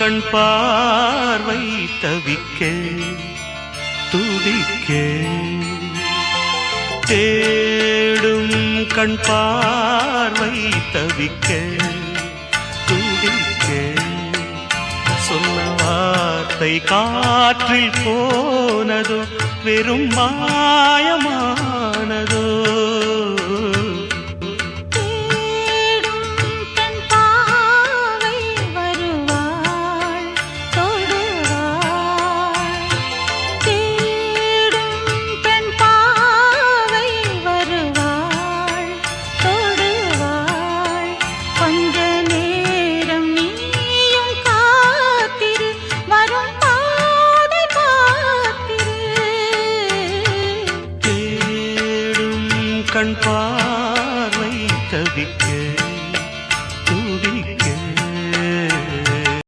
கண் பார்வை தவிக்க துடிக்க தேடும் கண் பார்வை தவிக்க துடிக்க சொன்ன வார்த்தை காற்றில் போனதோ வெறும் மாயமானதோ கண்